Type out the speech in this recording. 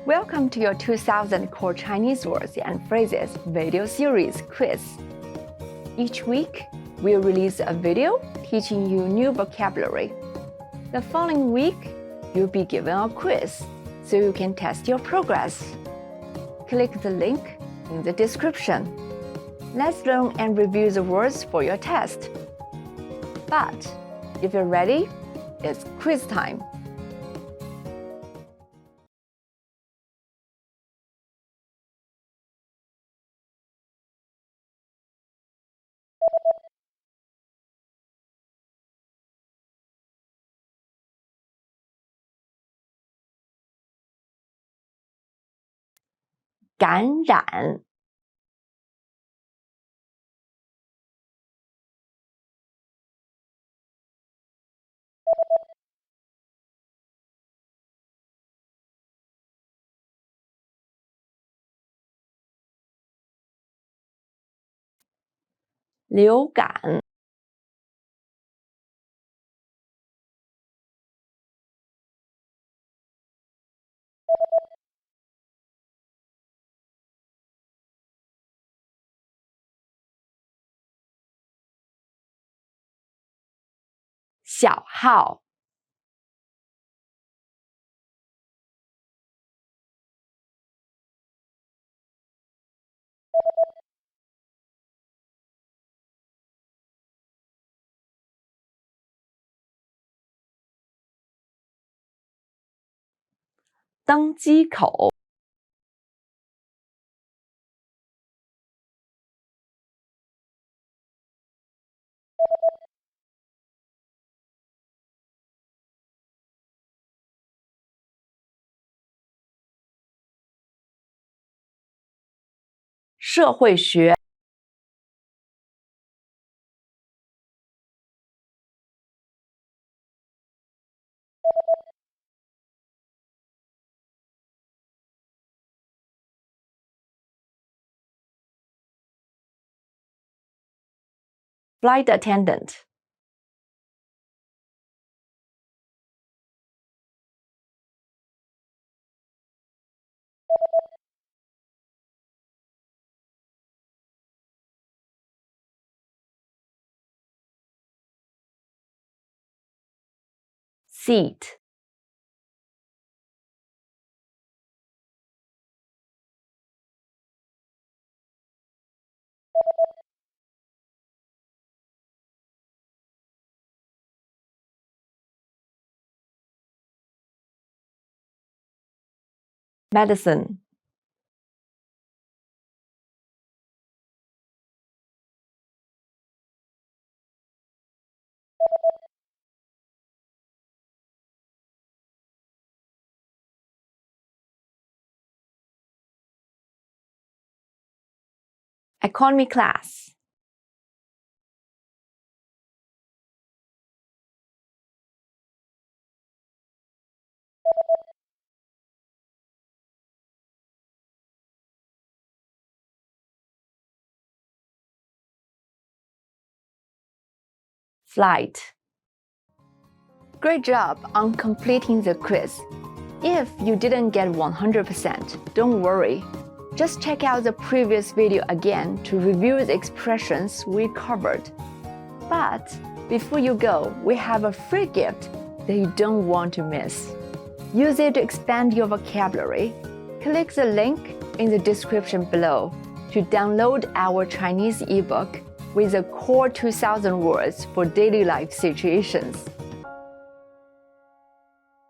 Welcome to your 2000 Core Chinese Words and Phrases video series quiz. Each week, we'll release a video teaching you new vocabulary. The following week, you'll be given a quiz so you can test your progress. Click the link in the description. Let's learn and review the words for your test. But if you're ready, it's quiz time. "感染流感小号登机口社会学Flight attendant Seat Medicine Economy class Flight. Great job on completing the quiz. If you didn't get 100%, don't worry. Just check out the previous video again to review the expressions we covered. But before you go, we have a free gift that you don't want to miss. Use it to expand your vocabulary. Click the link in the description below to download our Chinese ebook with the core 2000 words for daily life situations.